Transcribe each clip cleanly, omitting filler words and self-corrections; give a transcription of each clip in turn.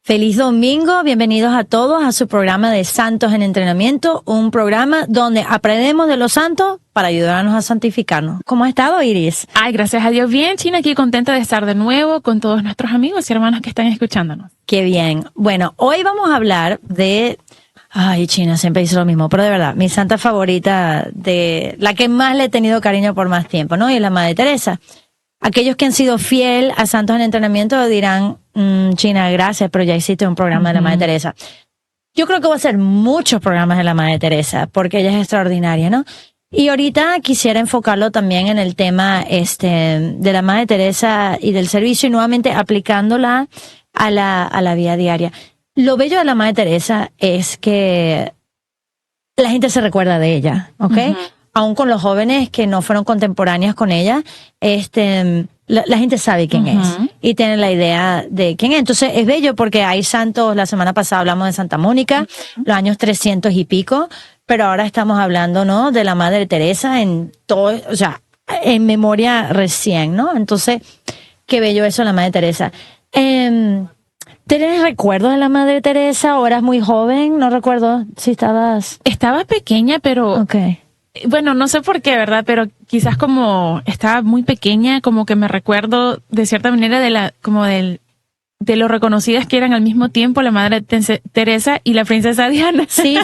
Feliz domingo, bienvenidos a todos a su programa de Santos en Entrenamiento, un programa donde aprendemos de los santos para ayudarnos a santificarnos. ¿Cómo has estado, Iris? Ay, gracias a Dios, bien, China, aquí contenta de estar de nuevo con todos nuestros amigos y hermanos que están escuchándonos. Qué bien. Bueno, hoy vamos a hablar de... Ay, China, siempre dice lo mismo, pero de verdad, mi santa favorita, de la que más le he tenido cariño por más tiempo, ¿no? Y es la Madre Teresa. Aquellos que han sido fiel a Santos en Entrenamiento dirán, China, gracias, pero ya existe un programa de la Madre Teresa. Yo creo que va a ser muchos programas de la Madre Teresa, porque ella es extraordinaria, ¿no? Y ahorita quisiera enfocarlo también en el tema de la Madre Teresa y del servicio, y nuevamente aplicándola a la vida diaria. Lo bello de la Madre Teresa es que la gente se recuerda de ella, ¿ok? Aún con los jóvenes que no fueron contemporáneas con ella, la gente sabe quién es y tiene la idea de quién es. Entonces es bello porque hay santos, la semana pasada hablamos de Santa Mónica, los años 300 y pico, pero ahora estamos hablando, ¿no?, de la Madre Teresa en todo, o sea, en memoria recién, ¿no? Entonces, qué bello eso, la Madre Teresa. ¿Tienes recuerdos de la Madre Teresa o eras muy joven? No recuerdo si estabas... Estaba pequeña, pero... Okay. Bueno, no sé por qué, ¿verdad? Pero quizás como estaba muy pequeña, como que me recuerdo de cierta manera de lo reconocidas que eran al mismo tiempo la Madre Teresa y la Princesa Diana. Sí,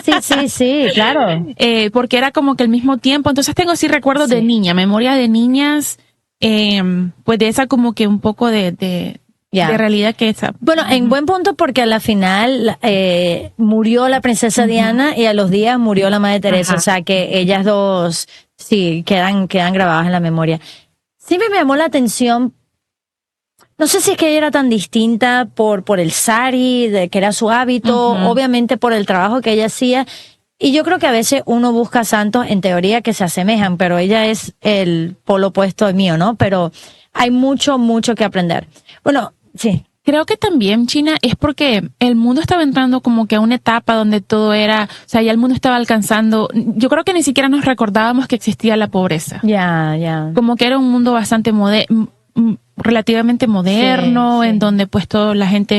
claro. Porque era como que al mismo tiempo. Entonces tengo así recuerdos de niña, memoria de niñas, pues de esa como que un poco de realidad que esa. Bueno, en buen punto porque a la final murió la Princesa Diana y a los días murió la Madre Teresa. O sea que ellas dos sí quedan grabadas en la memoria. Siempre me llamó la atención. No sé si es que ella era tan distinta por el sari, que era su hábito, obviamente por el trabajo que ella hacía. Y yo creo que a veces uno busca santos en teoría que se asemejan, pero ella es el polo opuesto mío, ¿no? Pero hay mucho que aprender. Bueno, sí. Creo que también, China, es porque el mundo estaba entrando como que a una etapa donde todo era, o sea, ya el mundo estaba alcanzando, yo creo que ni siquiera nos recordábamos que existía la pobreza. Ya. Como que era un mundo bastante relativamente moderno, en donde pues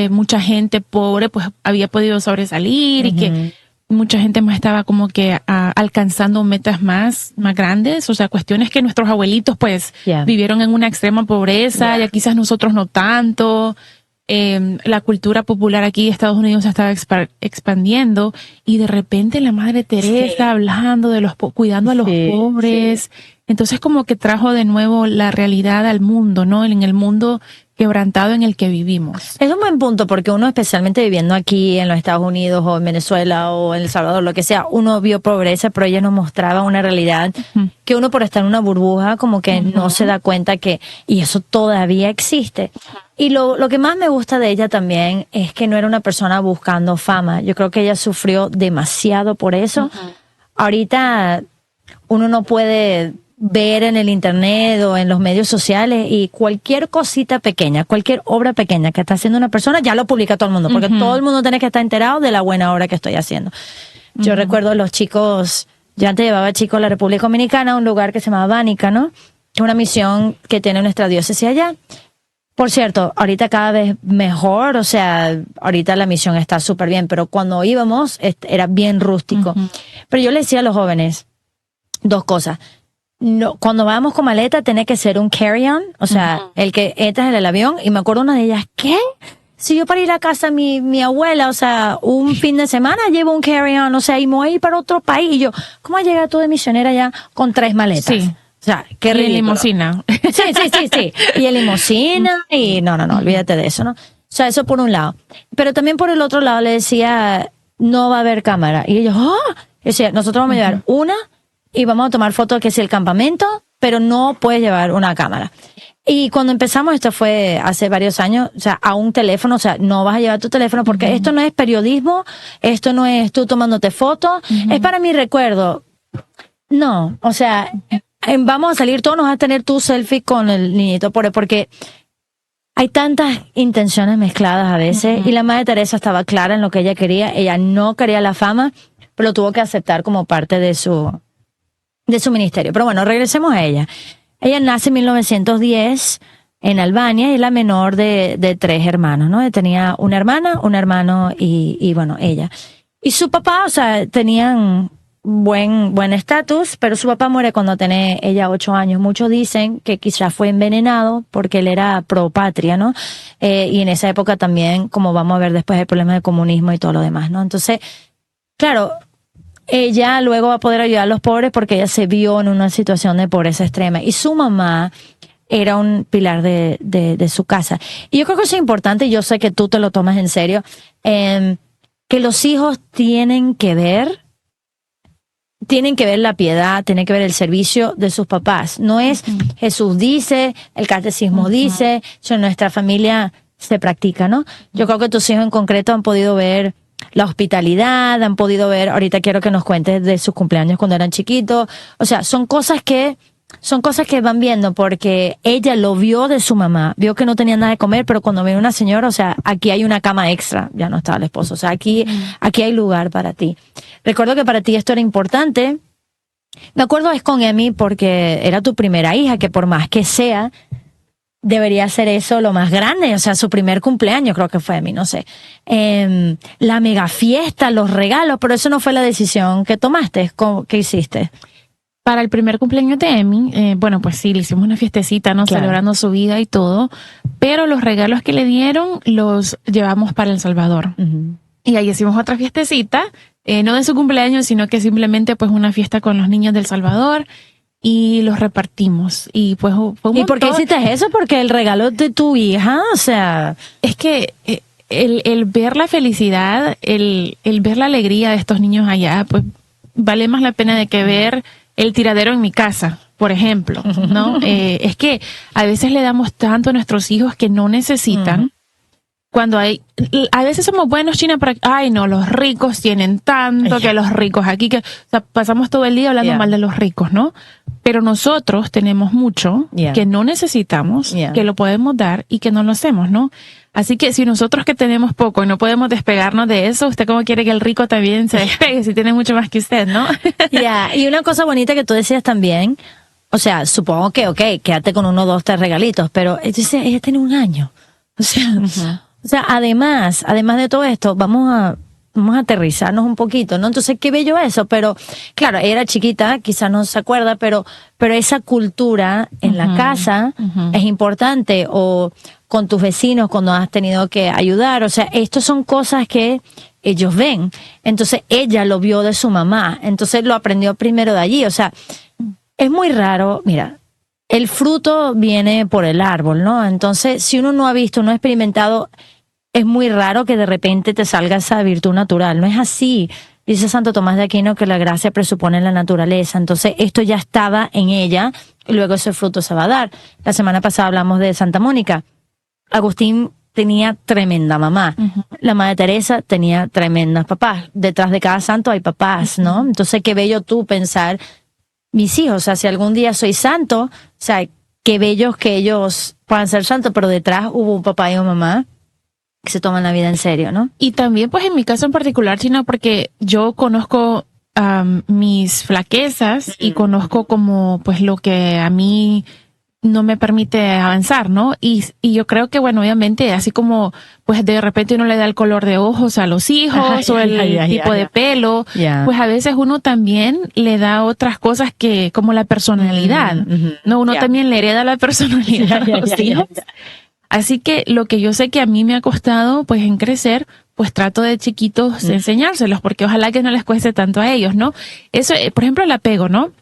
mucha gente pobre pues había podido sobresalir y que mucha gente más estaba como que alcanzando metas más grandes, o sea, cuestiones que nuestros abuelitos pues vivieron en una extrema pobreza, ya quizás nosotros no tanto. La cultura popular aquí de Estados Unidos se estaba expandiendo y de repente la Madre Teresa hablando de cuidando a los pobres. Entonces como que trajo de nuevo la realidad al mundo, ¿no? En el mundo quebrantado en el que vivimos. Es un buen punto porque uno, especialmente viviendo aquí en los Estados Unidos o en Venezuela o en El Salvador, lo que sea, uno vio pobreza, pero ella nos mostraba una realidad que uno por estar en una burbuja como que no se da cuenta y eso todavía existe. Y lo que más me gusta de ella también es que no era una persona buscando fama. Yo creo que ella sufrió demasiado por eso. Ahorita uno no puede ver en el internet o en los medios sociales y cualquier cosita pequeña, cualquier obra pequeña que está haciendo una persona, ya lo publica todo el mundo, porque todo el mundo tiene que estar enterado de la buena obra que estoy haciendo. Yo recuerdo los chicos, yo antes llevaba chicos a la República Dominicana, a un lugar que se llama Bánica, ¿no? Es una misión que tiene nuestra diócesis allá. Por cierto, ahorita cada vez mejor, o sea, ahorita la misión está súper bien, pero cuando íbamos era bien rústico. Pero yo le decía a los jóvenes dos cosas. No, cuando vamos con maleta tiene que ser un carry-on, o sea, el que entras en el avión, y me acuerdo una de ellas, ¿qué? Si yo para ir a casa mi abuela, o sea, un fin de semana llevo un carry-on, o sea, y me voy a ir para otro país, y yo, ¿cómo llegas tú de misionera ya con 3 maletas? Sí. O sea, qué ridículo. Y limusina. Sí. Y el limusina, y no, olvídate de eso, ¿no? O sea, eso por un lado. Pero también por el otro lado le decía, no va a haber cámara. Y ellos, decía, nosotros vamos a llevar una, y vamos a tomar fotos que es el campamento, pero no puedes llevar una cámara. Y cuando empezamos, esto fue hace varios años, o sea, a un teléfono, o sea, no vas a llevar tu teléfono porque esto no es periodismo, esto no es tú tomándote fotos, es para mi recuerdo. No, o sea, vamos a salir todos, nos vas a tener tu selfie con el niñito, porque hay tantas intenciones mezcladas a veces, y la Madre Teresa estaba clara en lo que ella no quería la fama, pero lo tuvo que aceptar como parte de su ministerio. Pero bueno, regresemos a ella. Ella nace en 1910 en Albania, y la menor de 3 hermanos, ¿no? Tenía una hermana, un hermano y bueno, ella. Y su papá, o sea, tenían buen estatus, pero su papá muere cuando tiene ella 8 años. Muchos dicen que quizás fue envenenado porque él era pro patria, ¿no? Y en esa época también, como vamos a ver después, el problema del comunismo y todo lo demás, ¿no? Entonces, claro, ella luego va a poder ayudar a los pobres porque ella se vio en una situación de pobreza extrema. Y su mamá era un pilar de su casa. Y yo creo que eso es importante, y yo sé que tú te lo tomas en serio, que los hijos tienen que ver la piedad, tienen que ver el servicio de sus papás. No es Jesús dice, el catecismo dice, eso en nuestra familia se practica, ¿no? Yo creo que tus hijos en concreto han podido ver la hospitalidad, han podido ver, ahorita quiero que nos cuentes de sus cumpleaños cuando eran chiquitos. O sea, son cosas que van viendo, porque ella lo vio de su mamá, vio que no tenía nada de comer, pero cuando viene una señora, o sea, aquí hay una cama extra, ya no estaba el esposo, o sea, aquí hay lugar para ti. Recuerdo que para ti esto era importante. Me acuerdo es con Emi porque era tu primera hija, que por más que sea, debería ser eso lo más grande, o sea, su primer cumpleaños creo que fue Emi, no sé. La mega fiesta, los regalos, pero eso no fue la decisión que tomaste, ¿qué hiciste? Para el primer cumpleaños de Emi, bueno, pues sí, le hicimos una fiestecita, ¿no? Claro. Celebrando su vida y todo, pero los regalos que le dieron los llevamos para El Salvador. Y ahí hicimos otra fiestecita, no de su cumpleaños, sino que simplemente pues una fiesta con los niños del Salvador, y los repartimos. Y pues fue un montón. ¿Y por qué hiciste eso? Porque el regalo de tu hija, o sea... Es que el ver la felicidad, el ver la alegría de estos niños allá, pues vale más la pena de que ver el tiradero en mi casa, por ejemplo, ¿no? Es que a veces le damos tanto a nuestros hijos que no necesitan. Cuando a veces somos buenos, China, para, ay no, los ricos tienen tanto, que los ricos aquí, que, o sea, pasamos todo el día hablando mal de los ricos, ¿no? Pero nosotros tenemos mucho que no necesitamos, que lo podemos dar y que no lo hacemos, ¿no? Así que si nosotros que tenemos poco y no podemos despegarnos de eso, ¿usted cómo quiere que el rico también se despegue si tiene mucho más que usted, no? Y una cosa bonita que tú decías también, o sea, supongo que, quédate con 1, 2, 3 regalitos, pero ella tiene 1 año. O sea, además de todo esto, vamos a aterrizarnos un poquito, ¿no? Entonces, qué bello eso, pero claro, ella era chiquita, quizás no se acuerda, pero esa cultura en la casa es importante, o con tus vecinos cuando has tenido que ayudar, o sea, estas son cosas que ellos ven. Entonces, ella lo vio de su mamá, entonces lo aprendió primero de allí, o sea, es muy raro, mira, el fruto viene por el árbol, ¿no? Entonces, si uno no ha visto, no ha experimentado, es muy raro que de repente te salga esa virtud natural. No es así. Dice Santo Tomás de Aquino que la gracia presupone la naturaleza. Entonces, esto ya estaba en ella y luego ese fruto se va a dar. La semana pasada hablamos de Santa Mónica. Agustín tenía tremenda mamá. La Madre Teresa tenía tremendas papás. Detrás de cada santo hay papás, ¿no? Entonces, qué bello tú pensar, mis hijos, o sea, si algún día soy santo, o sea, qué bellos que ellos puedan ser santos, pero detrás hubo un papá y una mamá que se toman la vida en serio, ¿no? Y también, pues en mi caso en particular, China, porque yo conozco mis flaquezas y conozco como, pues lo que a mí no me permite avanzar, ¿no? Y yo creo que, bueno, obviamente, así como, pues de repente uno le da el color de ojos a los hijos o el tipo de pelo, pues a veces uno también le da otras cosas que, como la personalidad, ¿no? Uno también le hereda la personalidad a los hijos. Así que lo que yo sé que a mí me ha costado, pues en crecer, pues trato de chiquitos enseñárselos, porque ojalá que no les cueste tanto a ellos, ¿no? Eso, por ejemplo, el apego, ¿no?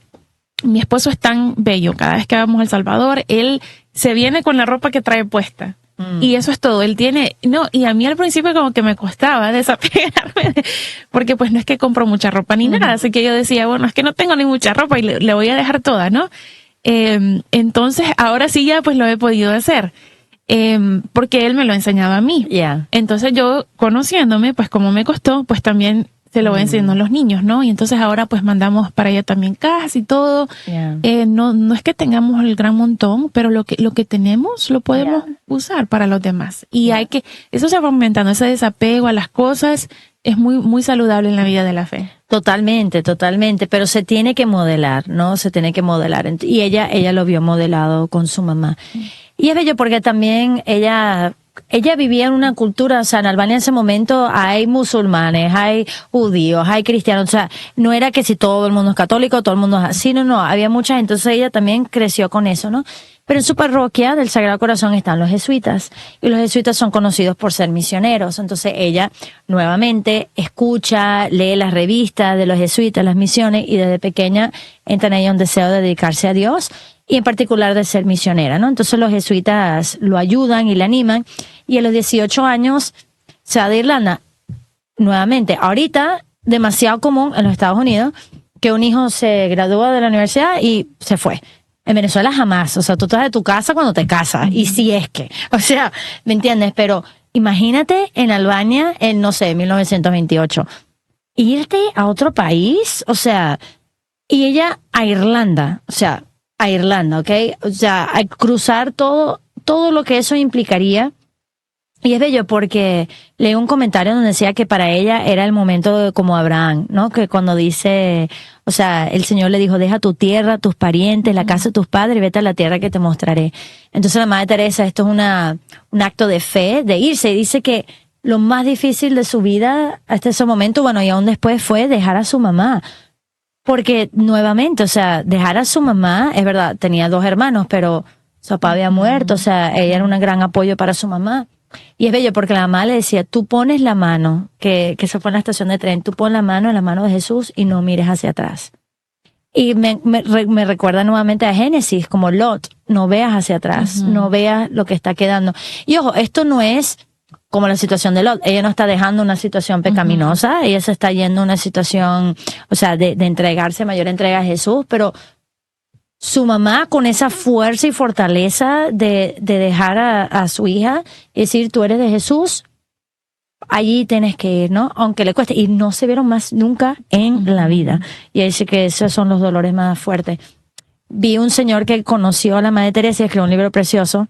Mi esposo es tan bello, cada vez que vamos a El Salvador, él se viene con la ropa que trae puesta. Y eso es todo, él tiene, no, y a mí al principio como que me costaba desapegarme, porque pues no es que compro mucha ropa ni nada, así que yo decía, bueno, es que no tengo ni mucha ropa y le voy a dejar toda, ¿no? Entonces, ahora sí ya pues lo he podido hacer. Porque él me lo enseñaba a mí. Entonces yo, conociéndome, pues como me costó, pues también se lo voy enseñando a los niños, ¿no? Y entonces ahora pues mandamos para allá también cajas y todo. No es que tengamos el gran montón, pero lo que tenemos lo podemos usar para los demás. Y eso se va aumentando, ese desapego a las cosas es muy, muy saludable en la vida de la fe. Totalmente, pero se tiene que modelar, ¿no? Se tiene que modelar. Y ella lo vio modelado con su mamá. Y es bello porque también ella vivía en una cultura, o sea, en Albania en ese momento hay musulmanes, hay judíos, hay cristianos, o sea, no era que si todo el mundo es católico, todo el mundo es así, no, había mucha gente, entonces ella también creció con eso, ¿no? Pero en su parroquia del Sagrado Corazón están los jesuitas, y los jesuitas son conocidos por ser misioneros, entonces ella nuevamente escucha, lee las revistas de los jesuitas, las misiones, y desde pequeña entra en ella un deseo de dedicarse a Dios, y en particular de ser misionera, ¿no? Entonces los jesuitas lo ayudan y le animan, y a los 18 años se va de Irlanda. Nuevamente, ahorita, demasiado común en los Estados Unidos que un hijo se gradúa de la universidad y se fue. En Venezuela jamás, o sea, tú estás de tu casa cuando te casas, y si es que, o sea, ¿me entiendes? Pero imagínate en Albania en, no sé, 1928, irte a otro país, o sea, y ella a Irlanda, o sea, a Irlanda, ¿ok? O sea, a cruzar todo lo que eso implicaría. Y es bello porque leí un comentario donde decía que para ella era el momento de, como Abraham, ¿no? Que cuando dice, o sea, el Señor le dijo, deja tu tierra, tus parientes, la casa de tus padres y vete a la tierra que te mostraré. Entonces la Madre Teresa, esto es un acto de fe, de irse. Y dice que lo más difícil de su vida hasta ese momento, bueno, y aún después, fue dejar a su mamá. Porque nuevamente, o sea, dejar a su mamá, es verdad, tenía 2 hermanos, pero su papá había muerto, o sea, ella era un gran apoyo para su mamá. Y es bello porque la mamá le decía, tú pones la mano, que se fue en la estación de tren, tú pon la mano en la mano de Jesús y no mires hacia atrás. Y me recuerda nuevamente a Génesis, como Lot, no veas hacia atrás, no veas lo que está quedando. Y ojo, esto no es como la situación de Lot, ella no está dejando una situación pecaminosa, ella se está yendo a una situación, o sea, de entregarse, mayor entrega a Jesús, pero su mamá con esa fuerza y fortaleza de dejar a su hija y decir, tú eres de Jesús, allí tienes que ir, ¿no? Aunque le cueste. Y no se vieron más nunca en la vida. Y dice que esos son los dolores más fuertes. Vi un señor que conoció a la Madre Teresa y escribió un libro precioso.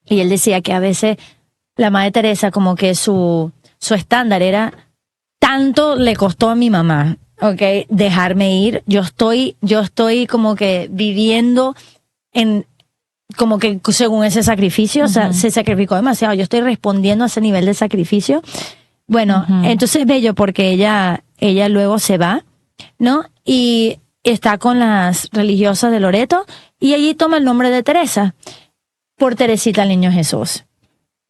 Y él decía que a veces la Madre Teresa como que su estándar era, tanto le costó a mi mamá, okay, dejarme ir. Yo estoy como que viviendo en, como que según ese sacrificio, o sea, se sacrificó demasiado. Yo estoy respondiendo a ese nivel de sacrificio. Bueno, entonces es bello porque ella luego se va, ¿no? Y está con las religiosas de Loreto y allí toma el nombre de Teresa por Teresita el Niño Jesús.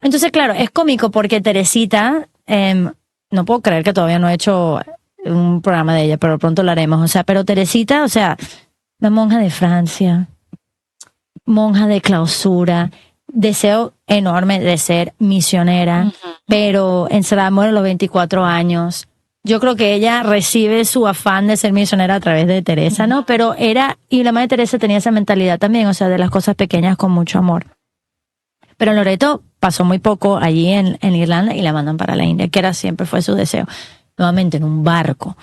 Entonces, claro, es cómico porque Teresita, no puedo creer que todavía no he hecho un programa de ella, pero pronto lo haremos. O sea, pero Teresita, o sea, la monja de Francia, monja de clausura, deseo enorme de ser misionera, pero encerrada muere a los 24 años. Yo creo que ella recibe su afán de ser misionera a través de Teresa, ¿no? Pero y la Madre Teresa tenía esa mentalidad también, o sea, de las cosas pequeñas con mucho amor. Pero en Loreto pasó muy poco allí en Irlanda y la mandan para la India, que siempre fue su deseo. Nuevamente en un barco,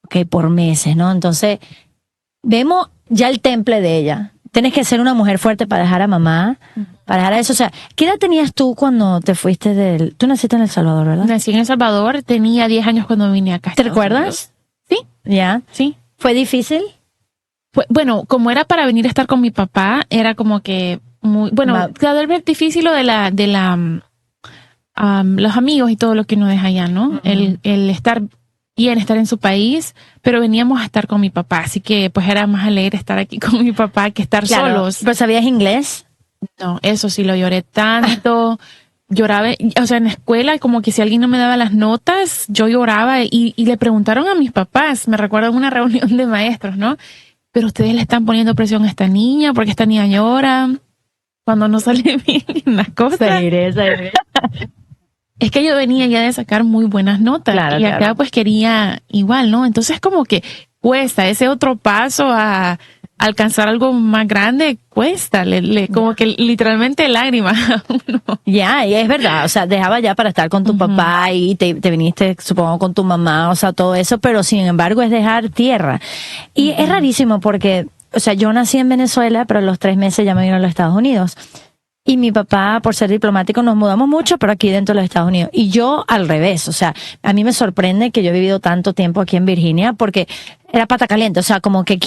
okay, por meses, ¿no? Entonces, vemos ya el temple de ella. Tienes que ser una mujer fuerte para dejar a mamá, para dejar a eso. O sea, ¿qué edad tenías tú cuando te fuiste Tú naciste en El Salvador, ¿verdad? Nací en El Salvador, tenía 10 años cuando vine acá. ¿Te recuerdas? Sí. ¿Ya? Sí. ¿Fue difícil? Bueno, como era para venir a estar con mi papá, era como que muy... Bueno, claro, es difícil lo de los amigos y todo lo que uno deja allá, ¿no? El estar bien, estar en su país, pero veníamos a estar con mi papá, así que pues era más alegre estar aquí con mi papá que estar solos. ¿Pero sabías inglés? No, eso sí, lo lloré tanto, lloraba, o sea, en la escuela, como que si alguien no me daba las notas, yo lloraba y le preguntaron a mis papás, me recuerdo en una reunión de maestros, ¿no? Pero ustedes le están poniendo presión a esta niña, porque esta niña llora cuando no sale bien las cosas. Es que yo venía ya de sacar muy buenas notas, claro, y acá pues quería igual, ¿no? Entonces como que cuesta ese otro paso a alcanzar algo más grande, cuesta, como que literalmente lágrimas a uno. Ya, y es verdad, o sea, dejaba ya para estar con tu papá y te viniste, supongo, con tu mamá, o sea, todo eso, pero sin embargo es dejar tierra. Y es rarísimo porque, o sea, yo nací en Venezuela, pero a los 3 meses ya me vine a los Estados Unidos. Y mi papá, por ser diplomático, nos mudamos mucho, pero aquí dentro de los Estados Unidos. Y yo al revés, o sea, a mí me sorprende que yo he vivido tanto tiempo aquí en Virginia porque era pata caliente, o sea, como que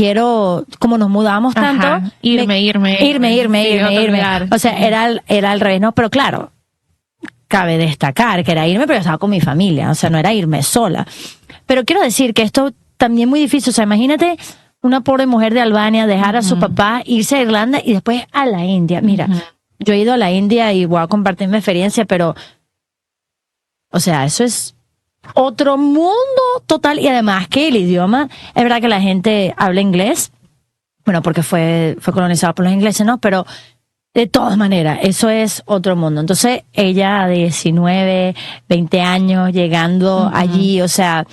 como nos mudamos tanto. Ajá. Irme. O sea, era al revés, ¿no? Pero claro, cabe destacar que era irme, pero yo estaba con mi familia, o sea, no era irme sola. Pero quiero decir que esto también es muy difícil, o sea, imagínate una pobre mujer de Albania dejar a su papá, irse a Irlanda y después a la India. Mira, yo he ido a la India y voy a compartir mi experiencia, pero, o sea, eso es otro mundo total. Y además que el idioma, es verdad que la gente habla inglés, bueno, porque fue colonizado por los ingleses, ¿no? Pero de todas maneras, eso es otro mundo. Entonces, ella de 19, 20 años, llegando allí, o sea,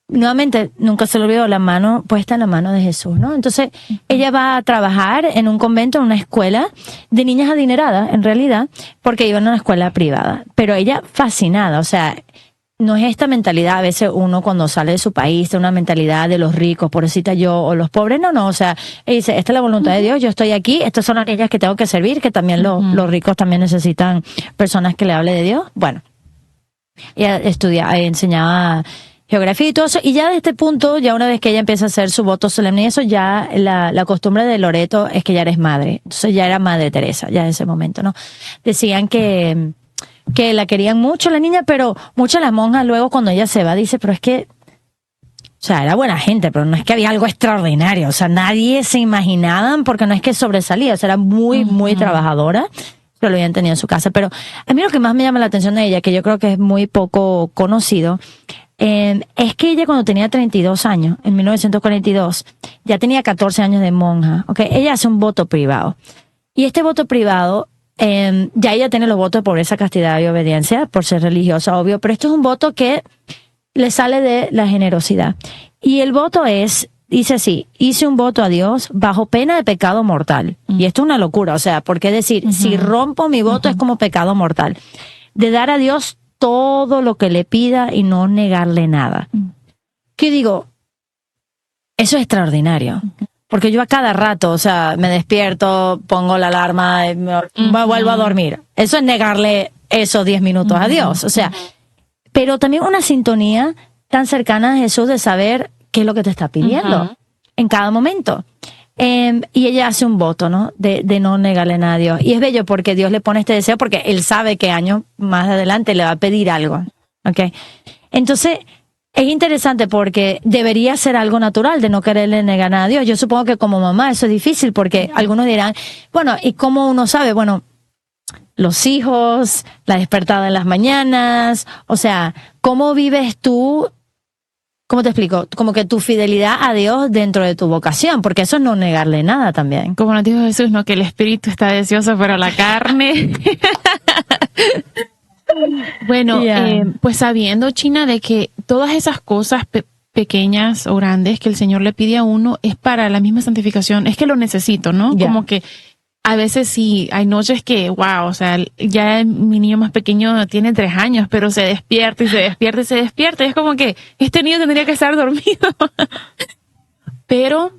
nuevamente, nunca se le olvidó la mano puesta en la mano de Jesús, ¿no? Entonces, ella va a trabajar en un convento, en una escuela de niñas adineradas, en realidad, porque iban a una escuela privada. Pero ella fascinada, o sea, no es esta mentalidad, a veces uno cuando sale de su país, de una mentalidad de los ricos, pobrecita yo, o los pobres, no, o sea, ella dice, esta es la voluntad de Dios, yo estoy aquí, estas son las niñas que tengo que servir, que también los ricos también necesitan personas que le hable de Dios. Bueno, ella enseñaba geografía y todo eso, y ya de este punto, ya una vez que ella empieza a hacer su voto solemne y eso, ya la costumbre de Loreto es que ya eres madre, entonces ya era Madre Teresa, ya en ese momento, ¿no? Decían que la querían mucho la niña, pero muchas de las monjas luego cuando ella se va dice, pero es que, o sea, era buena gente, pero no es que había algo extraordinario, o sea, nadie se imaginaban porque no es que sobresalía, o sea, era muy, muy trabajadora, pero lo habían tenido en su casa. Pero a mí lo que más me llama la atención de ella, que yo creo que es muy poco conocido, es que ella cuando tenía 32 años, en 1942, ya tenía 14 años de monja, ¿ok? Ella hace un voto privado. Y este voto privado, ya ella tiene los votos de pobreza, castidad y obediencia, por ser religiosa, obvio, pero esto es un voto que le sale de la generosidad. Y el voto dice así, hice un voto a Dios bajo pena de pecado mortal. Y esto es una locura, o sea, porque decir, si rompo mi voto es como pecado mortal. De dar a Dios todo lo que le pida y no negarle nada. ¿Qué digo? Eso es extraordinario. Porque yo a cada rato, o sea, me despierto, pongo la alarma, me vuelvo a dormir. Eso es negarle esos 10 minutos a Dios. O sea, pero también una sintonía tan cercana a Jesús de saber qué es lo que te está pidiendo en cada momento. Y ella hace un voto, ¿no? De no negarle nada a Dios. Y es bello porque Dios le pone este deseo porque Él sabe que años más adelante le va a pedir algo. ¿Ok? Entonces, es interesante porque debería ser algo natural de no quererle negar nada a Dios. Yo supongo que como mamá eso es difícil porque algunos dirán, bueno, ¿y cómo uno sabe? Bueno, los hijos, la despertada en las mañanas, o sea, ¿cómo vives tú? ¿Cómo te explico? Como que tu fidelidad a Dios dentro de tu vocación, porque eso es no negarle nada también. Como nos dijo Jesús, ¿no? Que el espíritu está deseoso, pero la carne. Bueno, pues sabiendo, China, de que todas esas cosas pequeñas o grandes que el Señor le pide a uno es para la misma santificación, es que lo necesito, ¿no? Como que a veces sí, hay noches que, wow, o sea, ya mi niño más pequeño tiene 3 años, pero se despierta y se despierta y se despierta. Y es como que este niño tendría que estar dormido. Pero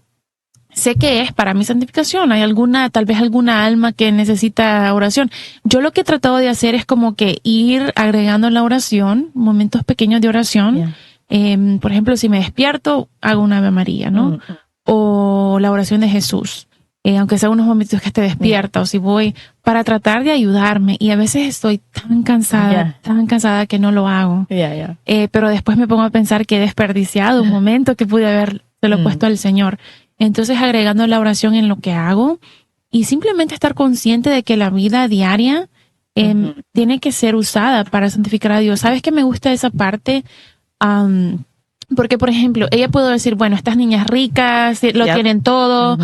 sé que es para mi santificación. Hay tal vez alguna alma que necesita oración. Yo lo que he tratado de hacer es como que ir agregando en la oración, momentos pequeños de oración. Por ejemplo, si me despierto, hago una Ave María, ¿no? O la oración de Jesús. Aunque sea unos momentos que esté despierta o si voy, para tratar de ayudarme. Y a veces estoy tan cansada que no lo hago. Pero después me pongo a pensar que he desperdiciado un momento que pude haberlo puesto al Señor. Entonces agregando la oración en lo que hago y simplemente estar consciente de que la vida diaria tiene que ser usada para santificar a Dios. ¿Sabes qué me gusta esa parte? Porque, por ejemplo, ella puede decir, bueno, estas niñas ricas lo tienen todo,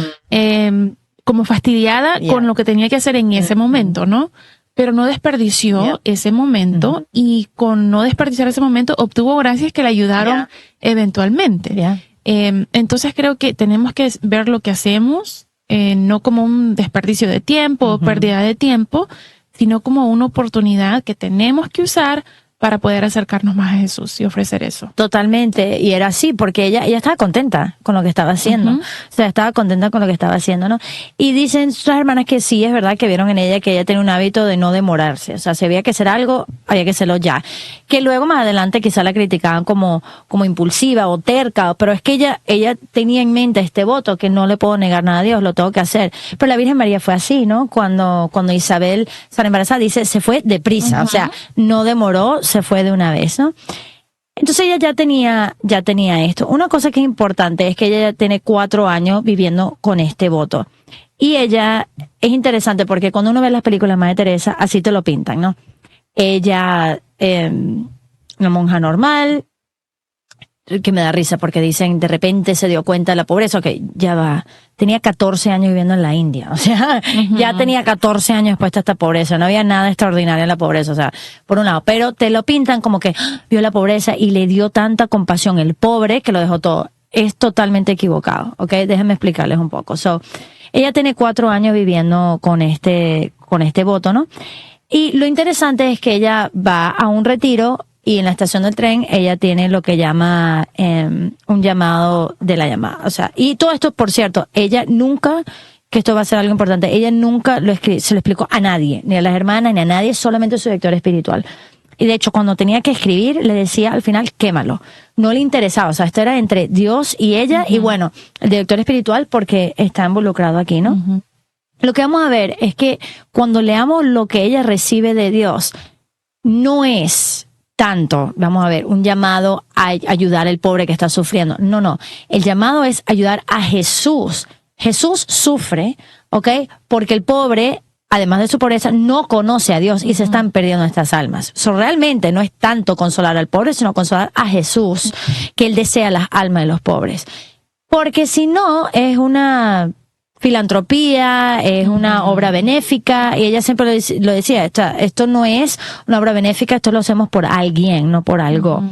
como fastidiada con lo que tenía que hacer en ese momento, ¿no? Pero no desperdició ese momento y con no desperdiciar ese momento obtuvo gracias que le ayudaron eventualmente. Entonces creo que tenemos que ver lo que hacemos, no como un desperdicio de tiempo o pérdida de tiempo, sino como una oportunidad que tenemos que usar para poder acercarnos más a Jesús y ofrecer eso. Totalmente, y era así, porque ella estaba contenta con lo que estaba haciendo, o sea, estaba contenta con lo que estaba haciendo, ¿no? Y dicen sus hermanas que sí, es verdad que vieron en ella que ella tenía un hábito de no demorarse, o sea, si había que hacer algo, había que hacerlo ya. Que luego más adelante quizá la criticaban como impulsiva o terca, pero es que ella tenía en mente este voto, que no le puedo negar nada a Dios, lo tengo que hacer. Pero la Virgen María fue así, ¿no? Cuando Isabel sale embarazada, dice, se fue deprisa, o sea, no demoró, se fue de una vez, ¿no? Entonces ella ya tenía esto. Una cosa que es importante es que ella ya tiene 4 años viviendo con este voto. Y ella, es interesante porque cuando uno ve las películas de Madre Teresa, así te lo pintan, ¿no? Ella, una monja normal, que me da risa porque dicen, de repente se dio cuenta de la pobreza, que ya va, tenía 14 años viviendo en la India, o sea, ya tenía 14 años expuesta a esta pobreza, no había nada extraordinario en la pobreza, o sea, por un lado, pero te lo pintan como que vio la pobreza y le dio tanta compasión el pobre que lo dejó todo. Es totalmente equivocado, ¿ok? Déjenme explicarles un poco. Ella tiene 4 años viviendo con este voto, ¿no? Y lo interesante es que ella va a un retiro y en la estación del tren ella tiene lo que llama un llamado de la llamada. O sea, y todo esto, por cierto, ella nunca, que esto va a ser algo importante, ella nunca se lo explicó a nadie, ni a las hermanas, ni a nadie, solamente a su director espiritual. Y de hecho, cuando tenía que escribir, le decía al final, quémalo. No le interesaba, o sea, esto era entre Dios y ella, y bueno, el director espiritual porque está involucrado aquí, ¿no? Lo que vamos a ver es que cuando leamos lo que ella recibe de Dios, no es tanto, vamos a ver, un llamado a ayudar al pobre que está sufriendo. No. El llamado es ayudar a Jesús. Jesús sufre, ¿ok? Porque el pobre, además de su pobreza, no conoce a Dios y se están perdiendo estas almas. Realmente no es tanto consolar al pobre, sino consolar a Jesús, que Él desea las almas de los pobres. Porque si no, es una filantropía, es una obra benéfica, y ella siempre lo decía, esto no es una obra benéfica, esto lo hacemos por alguien, no por algo.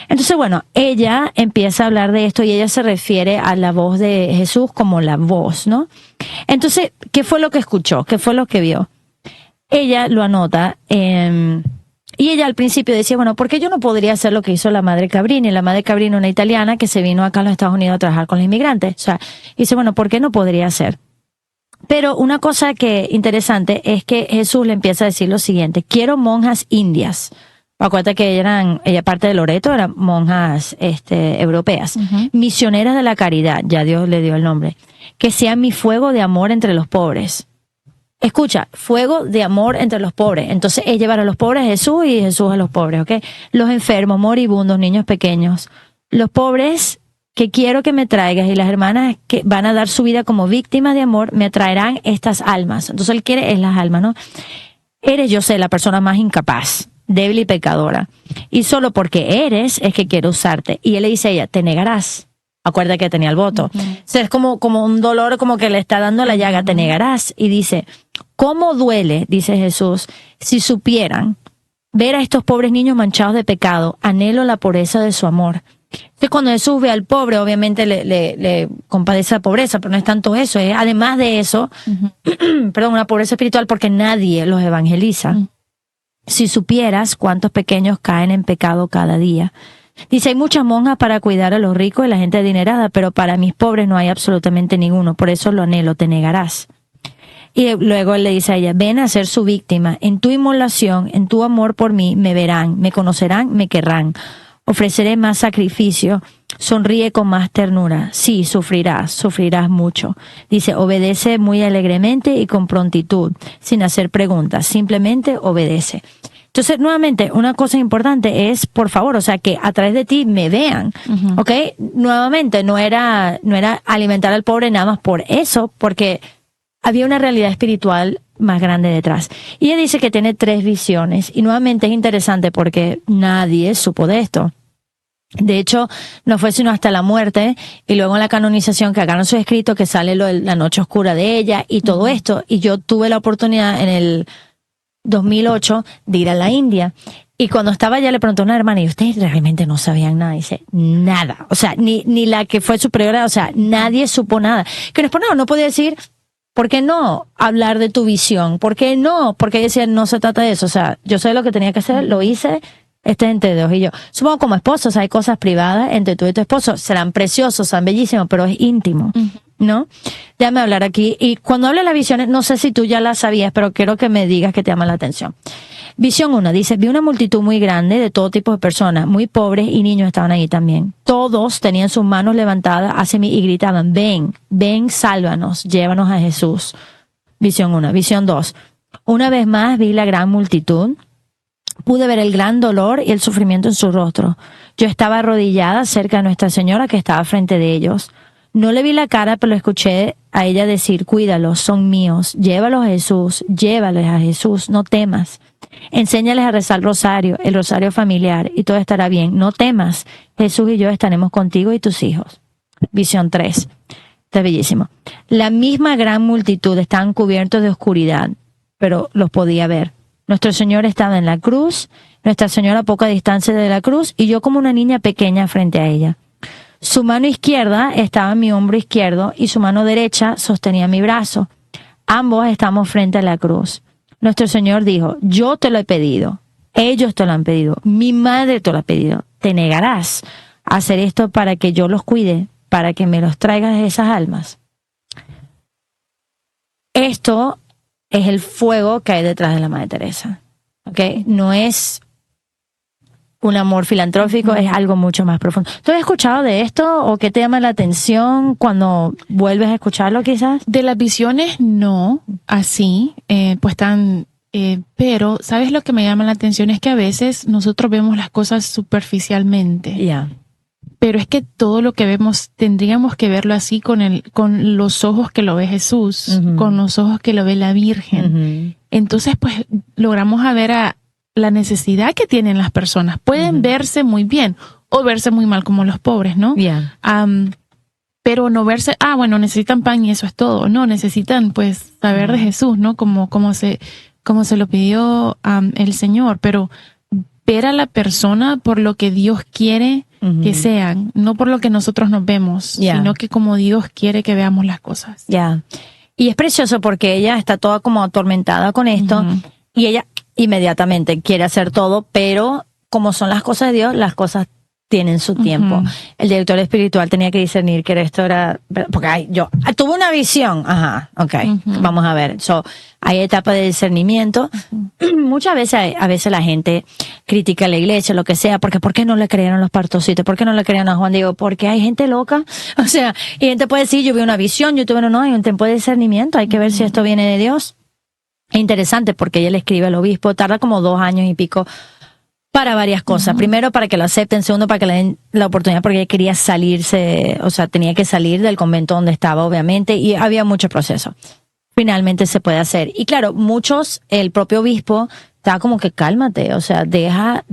Entonces, bueno, ella empieza a hablar de esto y ella se refiere a la voz de Jesús como la voz, ¿no? Entonces, ¿qué fue lo que escuchó? ¿Qué fue lo que vio? Ella lo anota, y ella al principio decía, bueno, ¿por qué yo no podría hacer lo que hizo la Madre Cabrini? La Madre Cabrini, una italiana que se vino acá a los Estados Unidos a trabajar con los inmigrantes. O sea, dice, bueno, ¿por qué no podría hacer? Pero una cosa que interesante es que Jesús le empieza a decir lo siguiente, quiero monjas indias. Acuérdate que ella parte de Loreto, eran monjas europeas, misioneras de la caridad, ya Dios le dio el nombre, que sean mi fuego de amor entre los pobres. Escucha, fuego de amor entre los pobres. Entonces es llevar a los pobres a Jesús y Jesús a los pobres, ¿ok? Los enfermos, moribundos, niños pequeños. Los pobres que quiero que me traigas y las hermanas que van a dar su vida como víctimas de amor me traerán estas almas. Entonces él quiere es las almas, ¿no? Eres, yo sé, la persona más incapaz, débil y pecadora. Y solo porque eres es que quiero usarte. Y él le dice a ella, te negarás. Acuérdate que tenía el voto. O sea, es como un dolor, como que le está dando la llaga, te negarás. Y dice, ¿cómo duele, dice Jesús, si supieran ver a estos pobres niños manchados de pecado? Anhelo la pureza de su amor. Entonces, cuando Jesús ve al pobre, obviamente le compadece la pobreza, pero no es tanto eso. Además de eso, perdón, una pobreza espiritual porque nadie los evangeliza. Si supieras cuántos pequeños caen en pecado cada día. Dice, hay muchas monjas para cuidar a los ricos y la gente adinerada, pero para mis pobres no hay absolutamente ninguno, por eso lo anhelo, te negarás. Y luego él le dice a ella, ven a ser su víctima, en tu inmolación, en tu amor por mí, me verán, me conocerán, me querrán. Ofreceré más sacrificio, sonríe con más ternura. Sí, sufrirás mucho. Dice, obedece muy alegremente y con prontitud, sin hacer preguntas, simplemente obedece. Entonces, nuevamente, una cosa importante es, por favor, o sea, que a través de ti me vean, ¿ok? Nuevamente, no era alimentar al pobre nada más por eso, porque había una realidad espiritual más grande detrás. Y ella dice que tiene 3 visiones, y nuevamente es interesante porque nadie supo de esto. De hecho, no fue sino hasta la muerte, y luego en la canonización que acá no se ha escrito, que sale lo de la noche oscura de ella, y todo esto, y yo tuve la oportunidad en el 2008 de ir a la India. Y cuando estaba allá le preguntó a una hermana, ¿y ustedes realmente no sabían nada? Y dice, nada. O sea, ni la que fue superiora, o sea, nadie supo nada. Que no es por nada, no podía decir, ¿por qué no hablar de tu visión? ¿Por qué no? Porque ella decía, no se trata de eso. O sea, yo sé lo que tenía que hacer, lo hice, Este es entre Dios y yo. Supongo como esposos hay cosas privadas entre tú y tu esposo. Serán preciosos, serán bellísimos, pero es íntimo, ¿no? Déjame hablar aquí. Y cuando hablo de las visiones, no sé si tú ya las sabías, pero quiero que me digas que te llama la atención. Visión 1 dice, vi una multitud muy grande de todo tipo de personas, muy pobres y niños estaban ahí también. Todos tenían sus manos levantadas hacia mí y gritaban, ven, ven, sálvanos, llévanos a Jesús. Visión 1. Visión 2. Una vez más vi la gran multitud. Pude ver el gran dolor y el sufrimiento en su rostro. Yo estaba arrodillada cerca de Nuestra Señora que estaba frente de ellos. No le vi la cara, pero escuché a ella decir, cuídalos, son míos, llévalos a Jesús, llévales a Jesús, no temas. Enséñales a rezar el rosario familiar, y todo estará bien. No temas, Jesús y yo estaremos contigo y tus hijos. Visión 3. Está bellísimo. La misma gran multitud estaban cubiertos de oscuridad, pero los podía ver. Nuestro Señor estaba en la cruz, Nuestra Señora a poca distancia de la cruz, y yo como una niña pequeña frente a ella. Su mano izquierda estaba en mi hombro izquierdo y su mano derecha sostenía mi brazo. Ambos estamos frente a la cruz. Nuestro Señor dijo, yo te lo he pedido, ellos te lo han pedido, mi madre te lo ha pedido. ¿Te negarás a hacer esto para que yo los cuide, para que me los traigas esas almas? Esto es el fuego que hay detrás de la Madre Teresa. ¿Okay? No es un amor filantrófico, es algo mucho más profundo. ¿Tú has escuchado de esto o qué te llama la atención cuando vuelves a escucharlo quizás? De las visiones, no, así, pues tan... pero, ¿sabes lo que me llama la atención? Es que a veces nosotros vemos las cosas superficialmente. Ya. Pero es que todo lo que vemos tendríamos que verlo así con los ojos que lo ve Jesús, con los ojos que lo ve la Virgen. Entonces, pues, logramos a ver a la necesidad que tienen las personas. Pueden verse muy bien o verse muy mal como los pobres, ¿no? Yeah. Pero no verse, bueno, necesitan pan y eso es todo. No, necesitan, pues, saber de Jesús, ¿no? Como se lo pidió el Señor. Pero ver a la persona por lo que Dios quiere que sean, no por lo que nosotros nos vemos, sino que como Dios quiere que veamos las cosas. Ya. Y es precioso porque ella está toda como atormentada con esto y ella inmediatamente quiere hacer todo, pero como son las cosas de Dios, las cosas tienen su tiempo. El director espiritual tenía que discernir que esto era, porque yo tuve una visión, vamos a ver. Hay etapas de discernimiento. Muchas veces, a veces la gente critica a la iglesia, lo que sea, porque ¿por qué no le creyeron los pastorcitos? ¿Por qué no le creyeron a Juan Diego? Porque hay gente loca. O sea, y gente puede decir, yo vi una visión, yo tuve no, hay un tiempo de discernimiento, hay que ver si esto viene de Dios. Es interesante porque ella le escribe al obispo, tarda como 2 años y pico para varias cosas. Primero, para que lo acepten. Segundo, para que le den la oportunidad, porque ella quería salirse, o sea, tenía que salir del convento donde estaba, obviamente, y había mucho proceso. Finalmente se puede hacer. Y claro, el propio obispo estaba como que cálmate, o sea, deja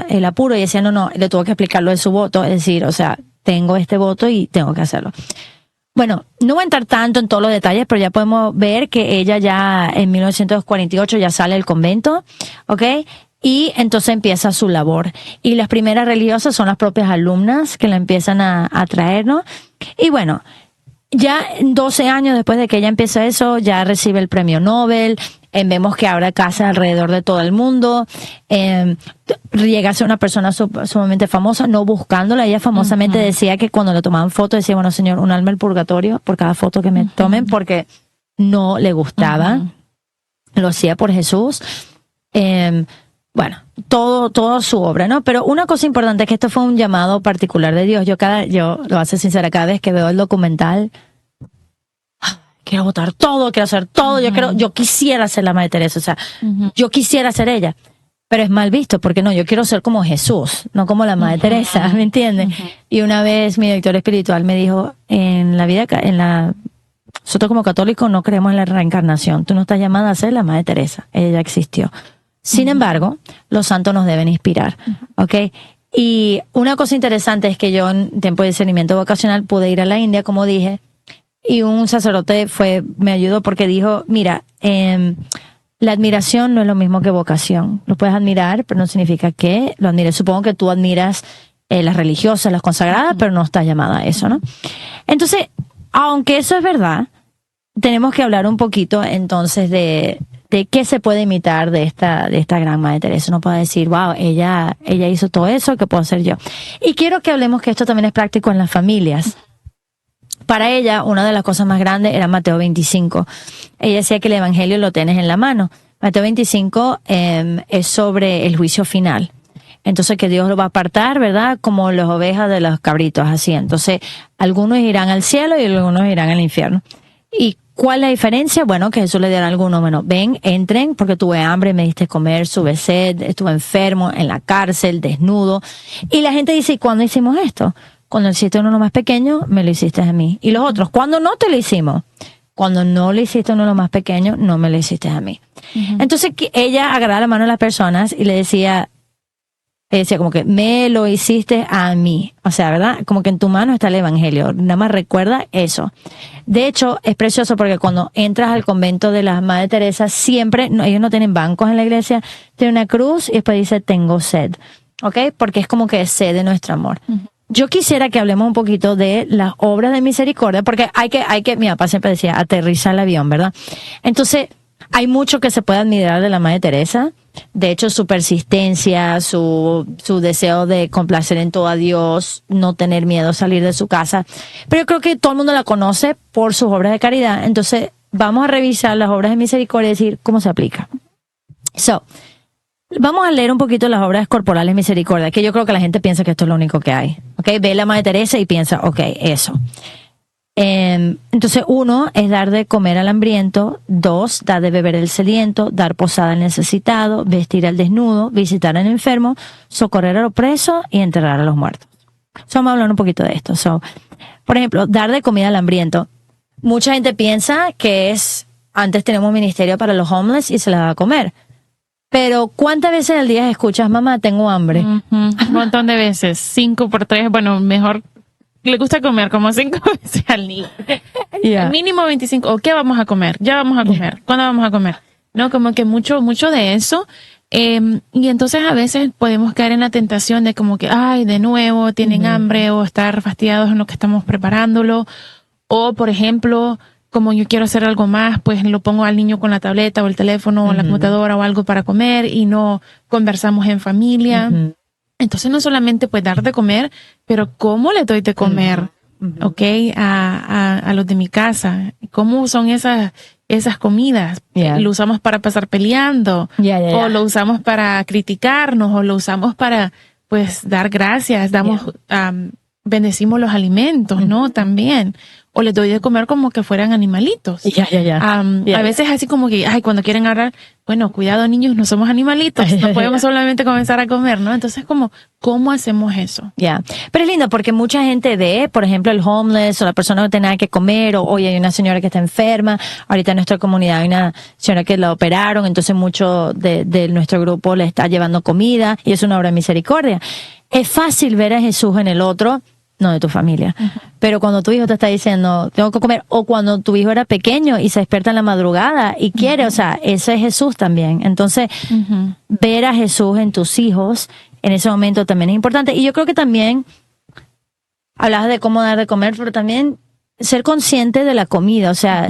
el apuro, y decía, no, le tuvo que explicar lo de su voto, es decir, o sea, tengo este voto y tengo que hacerlo. Bueno, no voy a entrar tanto en todos los detalles, pero ya podemos ver que ella ya en 1948 ya sale del convento, ¿ok? Y entonces empieza su labor. Y las primeras religiosas son las propias alumnas que la empiezan a traer, ¿no? Y bueno, ya 12 años después de que ella empieza eso, ya recibe el premio Nobel. Vemos que abre casa alrededor de todo el mundo. Llega a ser una persona sumamente famosa, no buscándola. Ella famosamente decía que cuando le tomaban fotos decía, bueno, señor, un alma al purgatorio por cada foto que me tomen, porque no le gustaba. Lo hacía por Jesús. Bueno, todo su obra, ¿no? Pero una cosa importante es que esto fue un llamado particular de Dios. Yo lo voy a ser sincera, cada vez que veo el documental, quiero botar todo, quiero hacer todo, yo quisiera ser la Madre Teresa, o sea, yo quisiera ser ella, pero es mal visto, porque no, yo quiero ser como Jesús, no como la Madre Teresa, ¿me entiendes? Y una vez mi director espiritual me dijo, nosotros como católicos no creemos en la reencarnación, tú no estás llamada a ser la Madre Teresa, ella ya existió. Sin embargo, los santos nos deben inspirar, ¿ok? Y una cosa interesante es que yo en tiempo de discernimiento vocacional pude ir a la India, como dije, y un sacerdote me ayudó porque dijo, mira, la admiración no es lo mismo que vocación. Lo puedes admirar, pero no significa que lo admires. Supongo que tú admiras las religiosas, las consagradas, pero no estás llamada a eso, ¿no? Entonces, aunque eso es verdad, tenemos que hablar un poquito entonces de de qué se puede imitar de esta gran Madre Teresa. Uno puede decir, wow, ella hizo todo eso, ¿qué puedo hacer yo? Y quiero que hablemos que esto también es práctico en las familias. Para ella, una de las cosas más grandes era Mateo 25. Ella decía que el evangelio lo tienes en la mano. Mateo 25 es sobre el juicio final. Entonces que Dios lo va a apartar, ¿verdad? Como las ovejas de los cabritos, así. Entonces, algunos irán al cielo y algunos irán al infierno. ¿Y cuál es la diferencia? Bueno, que Jesús le dirá a algunos, bueno, ven, entren, porque tuve hambre, me diste comer, tuve sed, estuve enfermo, en la cárcel, desnudo. Y la gente dice, ¿y cuándo hicimos esto? Cuando hiciste uno de los más pequeños, me lo hiciste a mí. Y los otros, ¿cuándo no te lo hicimos? Cuando no le hiciste a uno de los más pequeños, no me lo hiciste a mí. Entonces, ella agarraba la mano a las personas y le decía como que me lo hiciste a mí. O sea, ¿verdad? Como que en tu mano está el evangelio. Nada más recuerda eso. De hecho, es precioso porque cuando entras al convento de la Madre Teresa, siempre, ellos no tienen bancos en la iglesia, tienen una cruz y después dice, tengo sed. ¿Ok? Porque es como que sed de nuestro amor. Yo quisiera que hablemos un poquito de las obras de misericordia, porque hay que, mi papá siempre decía, aterriza el avión, ¿verdad? Entonces, hay mucho que se puede admirar de la Madre Teresa. De hecho, su persistencia, su deseo de complacer en todo a Dios, no tener miedo a salir de su casa. Pero yo creo que todo el mundo la conoce por sus obras de caridad. Entonces, vamos a revisar las obras de misericordia y decir cómo se aplica. Vamos a leer un poquito las obras corporales de misericordia, que yo creo que la gente piensa que esto es lo único que hay. ¿Okay? Ve la Madre Teresa y piensa, eso. Entonces, 1 es dar de comer al hambriento, 2, dar de beber al sediento, dar posada al necesitado, vestir al desnudo, visitar al enfermo, socorrer a los presos y enterrar a los muertos. Vamos a hablar un poquito de esto. Por ejemplo, dar de comida al hambriento. Mucha gente piensa que antes tenemos un ministerio para los homeless y se les da a comer. Pero ¿cuántas veces al día escuchas, mamá, tengo hambre? Un montón de veces, 5 por 3, bueno, mejor le gusta comer como 5 veces al día. Mínimo 25, ¿o qué vamos a comer? Ya vamos a comer, ¿cuándo vamos a comer? No, como que mucho de eso. Y entonces a veces podemos caer en la tentación de como que, ay, de nuevo tienen hambre o estar fastidiados en lo que estamos preparándolo. O, por ejemplo, como yo quiero hacer algo más, pues lo pongo al niño con la tableta o el teléfono o la computadora o algo para comer y no conversamos en familia. Entonces no solamente pues dar de comer, pero ¿cómo le doy de comer? A los de mi casa. ¿Cómo son esas comidas? ¿Lo usamos para pasar peleando? ¿O lo usamos para criticarnos? ¿O lo usamos para pues dar gracias? Bendecimos los alimentos, ¿no? También. O les doy de comer como que fueran animalitos. A veces así como que, cuando quieren hablar, bueno, cuidado niños, no somos animalitos, no podemos solamente comenzar a comer, ¿no? Entonces ¿cómo hacemos eso? Pero es lindo porque mucha gente ve, por ejemplo, el homeless o la persona que no tiene nada que comer, o hoy hay una señora que está enferma, ahorita en nuestra comunidad hay una señora que la operaron, entonces mucho de nuestro grupo le está llevando comida y es una obra de misericordia. Es fácil ver a Jesús en el otro, no de tu familia. Pero cuando tu hijo te está diciendo, tengo que comer, o cuando tu hijo era pequeño y se despierta en la madrugada y quiere, o sea, ese es Jesús también. Entonces, ver a Jesús en tus hijos en ese momento también es importante. Y yo creo que también, hablabas de cómo dar de comer, pero también ser consciente de la comida. O sea,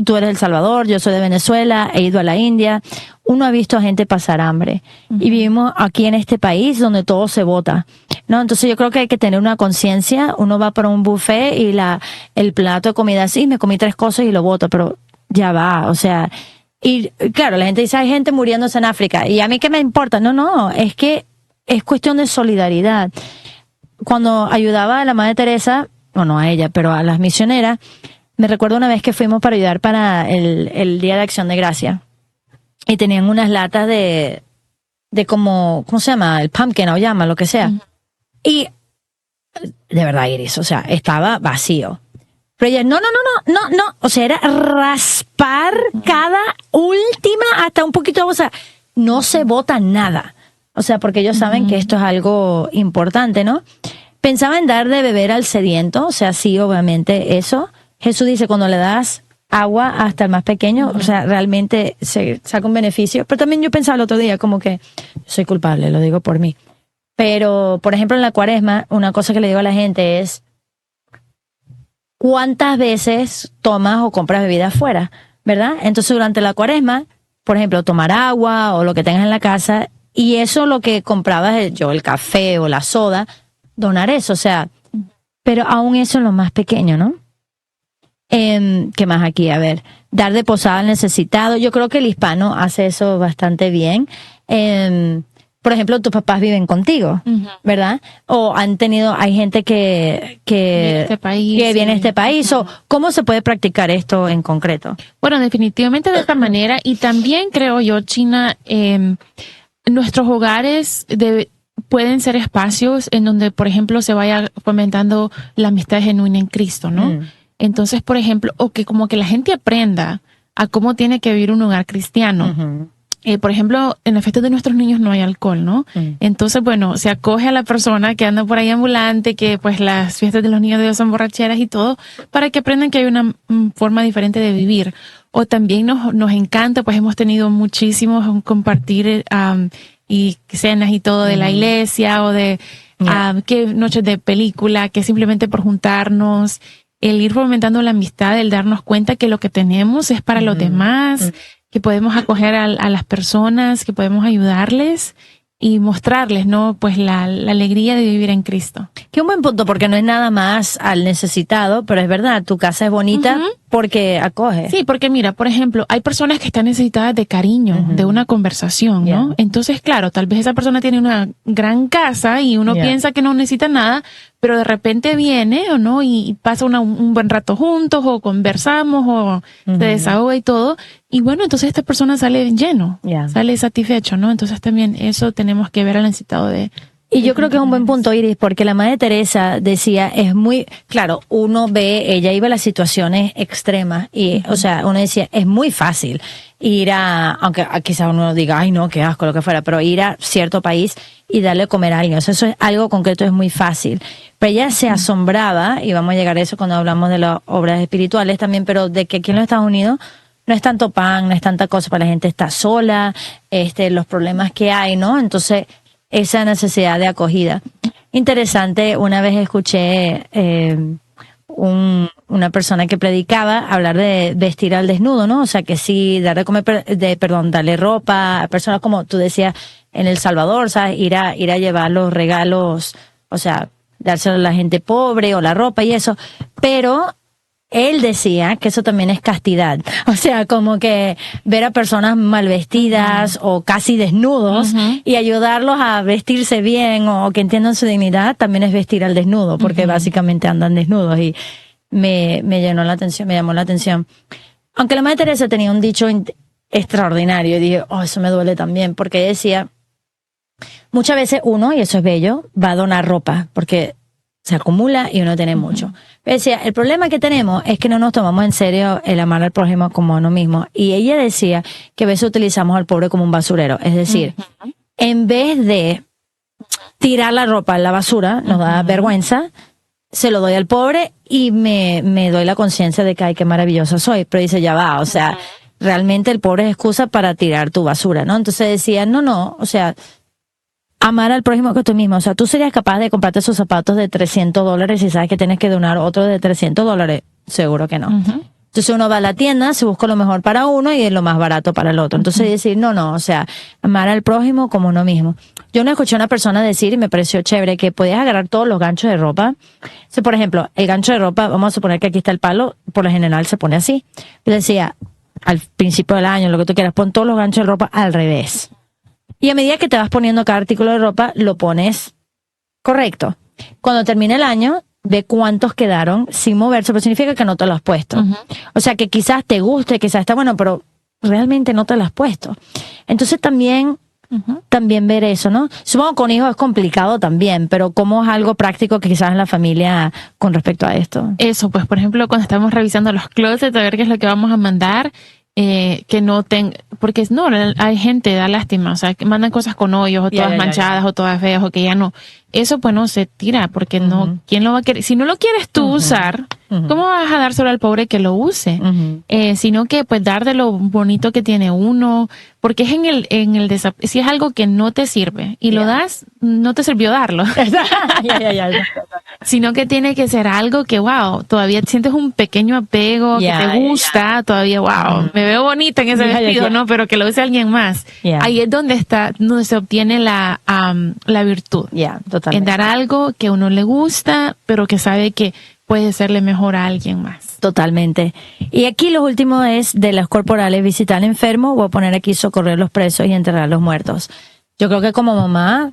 tú eres de El Salvador, yo soy de Venezuela, he ido a la India. Uno ha visto a gente pasar hambre. Y vivimos aquí en este país donde todo se bota, ¿no? Entonces yo creo que hay que tener una conciencia. Uno va para un buffet y el plato de comida así, me comí 3 cosas y lo boto, pero ya va, o sea. Y claro, la gente dice, hay gente muriéndose en África. ¿Y a mí qué me importa? No, es que es cuestión de solidaridad. Cuando ayudaba a la Madre Teresa, o no a ella, pero a las misioneras, me recuerdo una vez que fuimos para ayudar para el Día de Acción de Gracia. Y tenían unas latas de ¿cómo se llama? El pumpkin o llama, lo que sea. Y de verdad, Iris, o sea, estaba vacío. Pero ella, no. O sea, era raspar cada última hasta un poquito, o sea, no se bota nada. O sea, porque ellos saben que esto es algo importante, ¿no? Pensaba en dar de beber al sediento, o sea, sí, obviamente eso. Jesús dice, cuando le das agua hasta el más pequeño, o sea, realmente se saca un beneficio. Pero también yo pensaba el otro día como que soy culpable, lo digo por mí. Pero, por ejemplo, en la Cuaresma, una cosa que le digo a la gente es, ¿cuántas veces tomas o compras bebida afuera? ¿Verdad? Entonces, durante la Cuaresma, por ejemplo, tomar agua o lo que tengas en la casa, y eso lo que comprabas, el café o la soda, donar eso, o sea, pero aún eso es lo más pequeño, ¿no? ¿Qué más aquí? A ver, dar de posada al necesitado. Yo creo que el hispano hace eso bastante bien. Por ejemplo, tus papás viven contigo, ¿verdad? O hay gente que viene a este país. O ¿cómo se puede practicar esto en concreto? Bueno, definitivamente de esta manera. Y también creo yo, China, nuestros hogares pueden ser espacios en donde, por ejemplo, se vaya fomentando la amistad genuina en Cristo, ¿no? Entonces, por ejemplo, o que como que la gente aprenda a cómo tiene que vivir un hogar cristiano. Por ejemplo, en las fiestas de nuestros niños no hay alcohol, ¿no? Entonces, bueno, se acoge a la persona que anda por ahí ambulante, que pues las fiestas de los niños de Dios son borracheras y todo, para que aprendan que hay una forma diferente de vivir. O también nos encanta, pues hemos tenido muchísimos compartir y cenas y todo de la iglesia o de que noches de película, que simplemente por juntarnos, el ir fomentando la amistad, el darnos cuenta que lo que tenemos es para los demás, que podemos acoger a las personas, que podemos ayudarles y mostrarles, ¿no? Pues la alegría de vivir en Cristo. Qué un buen punto, porque no es nada más al necesitado, pero es verdad, tu casa es bonita porque acoge. Sí, porque mira, por ejemplo, hay personas que están necesitadas de cariño, de una conversación, ¿no? Entonces, claro, tal vez esa persona tiene una gran casa y uno piensa que no necesita nada, pero de repente viene, ¿o no? Y pasa un buen rato juntos, o conversamos, o se desahoga y todo. Y bueno, entonces esta persona sale lleno, sale satisfecho, ¿no? Entonces también eso tenemos que ver al necesitado de... Y yo creo que es un buen punto, Iris, porque la Madre Teresa decía, es muy, claro, uno ve, ella iba a las situaciones extremas y, o sea, uno decía, es muy fácil ir aunque quizás uno diga, ay no, qué asco, lo que fuera, pero ir a cierto país y darle a comer a alguien, o sea, eso es algo concreto, es muy fácil. Pero ella se asombraba, y vamos a llegar a eso cuando hablamos de las obras espirituales también, pero de que aquí en los Estados Unidos no es tanto pan, no es tanta cosa, para la gente está sola, los problemas que hay, ¿no? Entonces, esa necesidad de acogida. Interesante, una vez escuché una persona que predicaba hablar de vestir al desnudo, ¿no? O sea, que sí, darle comer, darle ropa a personas como tú decías en El Salvador, ¿sabes? Ir a llevar los regalos, o sea, dárselo a la gente pobre o la ropa y eso, pero él decía que eso también es castidad. O sea, como que ver a personas mal vestidas o casi desnudos y ayudarlos a vestirse bien o que entiendan su dignidad también es vestir al desnudo, porque básicamente andan desnudos y me llamó la atención. Aunque la Madre Teresa tenía un dicho extraordinario y dije, eso me duele también, porque decía, muchas veces uno, y eso es bello, va a donar ropa, porque se acumula y uno tiene mucho. Decía, el problema que tenemos es que no nos tomamos en serio el amar al prójimo como a uno mismo. Y ella decía que a veces utilizamos al pobre como un basurero. Es decir, en vez de tirar la ropa en la basura, nos da vergüenza, se lo doy al pobre y me doy la conciencia de que, ay, qué maravillosa soy. Pero dice, ya va, o sea, realmente el pobre es excusa para tirar tu basura, ¿no? Entonces decía, no, o sea, amar al prójimo que tú mismo. O sea, tú serías capaz de comprarte esos zapatos de $300 y sabes que tienes que donar otro de $300. Seguro que no. Entonces uno va a la tienda, se busca lo mejor para uno y es lo más barato para el otro. Entonces decir, no, o sea, amar al prójimo como uno mismo. Yo no escuché a una persona decir, y me pareció chévere, que podías agarrar todos los ganchos de ropa. Si, por ejemplo, el gancho de ropa, vamos a suponer que aquí está el palo, por lo general se pone así. Yo decía, al principio del año, lo que tú quieras, pon todos los ganchos de ropa al revés. Y a medida que te vas poniendo cada artículo de ropa, lo pones correcto. Cuando termine el año, ve cuántos quedaron sin moverse, pero significa que no te lo has puesto. O sea, que quizás te guste, quizás está bueno, pero realmente no te lo has puesto. Entonces también ver eso, ¿no? Supongo que con hijos es complicado también, pero ¿cómo es algo práctico que quizás en la familia con respecto a esto? Eso, pues, por ejemplo, cuando estamos revisando los closets, a ver qué es lo que vamos a mandar, que no porque no, hay gente, da lástima, o sea, que mandan cosas con hoyos o todas manchadas o todas feas o que ya no. eso pues no se tira, porque no, ¿quién lo va a querer? Si no lo quieres tú usar, ¿cómo vas a dárselo al pobre que lo use? Sino que pues dar de lo bonito que tiene uno, porque es si es algo que no te sirve y lo das, no te sirvió darlo. Sino que tiene que ser algo que, wow, todavía sientes un pequeño apego, que te gusta, todavía, wow, me veo bonita en ese vestido, ¿no? Pero que lo use alguien más. Ahí es donde se obtiene la virtud. Totalmente. En dar algo que a uno le gusta, pero que sabe que puede serle mejor a alguien más. Totalmente. Y aquí lo último es de los corporales: visitar enfermos, voy a poner aquí socorrer los presos y enterrar a los muertos. Yo creo que como mamá,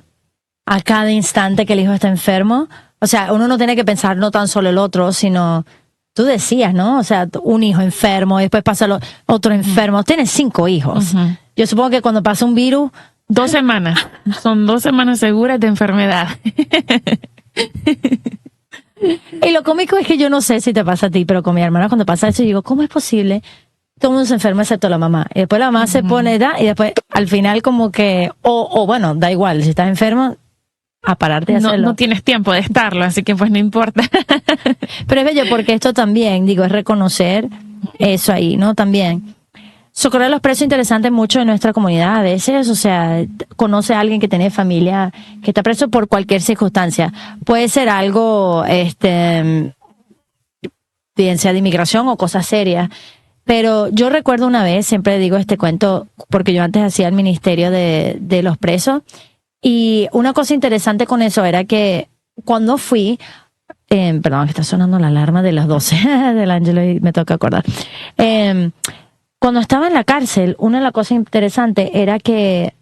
a cada instante que el hijo está enfermo, o sea, uno no tiene que pensar no tan solo el otro, sino, tú decías, ¿no? O sea, un hijo enfermo, y después pasa otro enfermo. Tienes 5 hijos. Yo supongo que cuando pasa un virus... 2 semanas. Son 2 semanas seguras de enfermedad. Y lo cómico es que yo no sé si te pasa a ti, pero con mi hermana cuando pasa eso, yo digo, ¿cómo es posible? Todo el mundo se enferma excepto la mamá. Y después la mamá se pone, y después al final como que, o bueno, da igual, si estás enfermo, a pararte de hacerlo. No tienes tiempo de estarlo, así que pues no importa. Pero es bello porque esto también, digo, es reconocer eso ahí, ¿no? También. Socorrer a los presos, interesante mucho en nuestra comunidad a veces, o sea, conoce a alguien que tiene familia que está preso por cualquier circunstancia. Puede ser algo, bien sea de inmigración o cosas serias. Pero yo recuerdo una vez, siempre digo este cuento, porque yo antes hacía el ministerio de los presos, y una cosa interesante con eso era que cuando fui, perdón, que está sonando la alarma de las 12 del Ángelo y me toca acordar. Cuando estaba en la cárcel, una de las cosas interesantes era que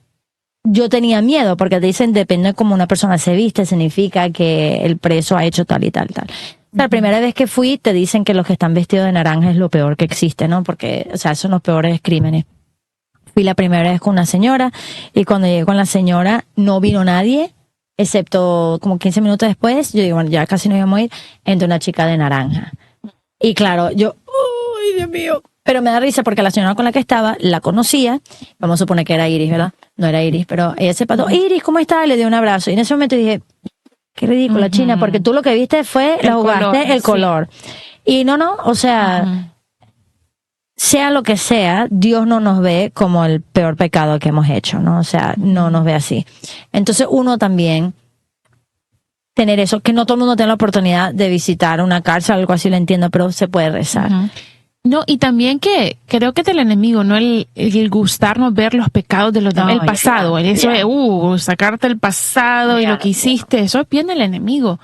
yo tenía miedo, porque te dicen, depende de cómo una persona se viste, significa que el preso ha hecho tal y tal y tal. La primera vez que fui, te dicen que los que están vestidos de naranja es lo peor que existe, ¿no? Porque, o sea, son los peores crímenes. Fui la primera vez con una señora, y cuando llegué con la señora, no vino nadie, excepto como 15 minutos después, yo digo, bueno, ya casi nos íbamos a ir, entró una chica de naranja. Y claro, yo, ¡ay, Dios mío! Pero me da risa porque la señora con la que estaba la conocía. Vamos a suponer que era Iris, ¿verdad? No era Iris, pero ella se pasó. Iris, ¿cómo estás? Y le dio un abrazo. Y en ese momento dije, qué ridícula, China, porque tú lo que viste fue, la jugaste, el color. Y no, o sea, sea lo que sea, Dios no nos ve como el peor pecado que hemos hecho, ¿no? O sea, no nos ve así. Entonces uno también tener eso, que no todo el mundo tiene la oportunidad de visitar una cárcel o algo así, lo entiendo, pero se puede rezar. No, y también que creo que es del enemigo, ¿no? El gustarnos ver los pecados de los demás, el pasado. Eso de, sacarte el pasado y lo que hiciste, eso es bien del enemigo.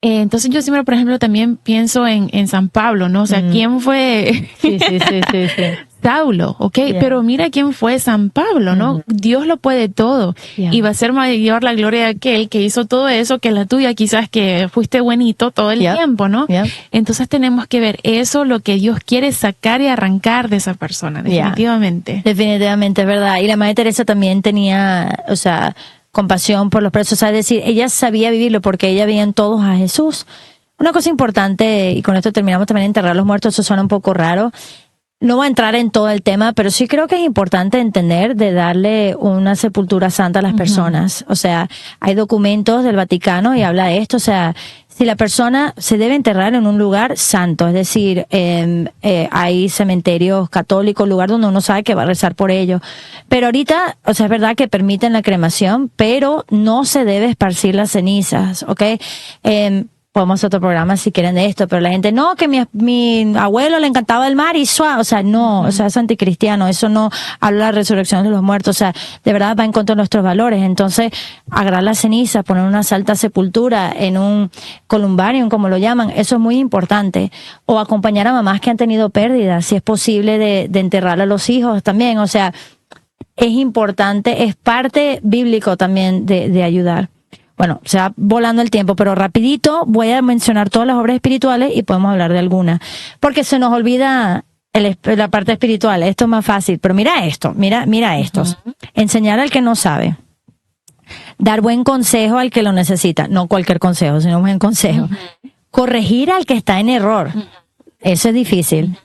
Entonces yo siempre, por ejemplo, también pienso en San Pablo, ¿no? O sea, ¿quién fue? Sí. Saulo, ¿ok? Pero mira quién fue San Pablo, ¿no? Dios lo puede todo. Y va a ser mayor la gloria de aquel que hizo todo eso que la tuya, quizás que fuiste buenito todo el tiempo, ¿no? Entonces tenemos que ver eso, lo que Dios quiere sacar y arrancar de esa persona, definitivamente. Definitivamente, es verdad. Y la Madre Teresa también tenía, o sea, compasión por los presos, o sea, es decir, ella sabía vivirlo porque ella veía en todos a Jesús. Una cosa importante, y con esto terminamos también, enterrar a los muertos, eso suena un poco raro. No voy a entrar en todo el tema, pero sí creo que es importante entender de darle una sepultura santa a las personas. O sea, hay documentos del Vaticano y habla de esto. O sea, si la persona se debe enterrar en un lugar santo, es decir, hay cementerios católicos, lugar donde uno sabe que va a rezar por ellos. Pero ahorita, o sea, es verdad que permiten la cremación, pero no se debe esparcir las cenizas, ¿ok? Podemos hacer otro programa si quieren de esto, pero la gente, no, que mi abuelo le encantaba el mar y suave, o sea, no, o sea, es anticristiano, eso no habla de la resurrección de los muertos, o sea, de verdad va en contra de nuestros valores. Entonces, agarrar la ceniza, poner una santa sepultura en un columbarium, como lo llaman, eso es muy importante. O acompañar a mamás que han tenido pérdidas, si es posible de enterrar a los hijos también, o sea, es importante, es parte bíblico también de ayudar. Bueno, se va volando el tiempo, pero rapidito voy a mencionar todas las obras espirituales y podemos hablar de algunas. Porque se nos olvida la parte espiritual. Esto es más fácil, pero mira esto, mira estos. Enseñar al que no sabe. Dar buen consejo al que lo necesita. No cualquier consejo, sino un buen consejo. Corregir al que está en error. Eso es difícil.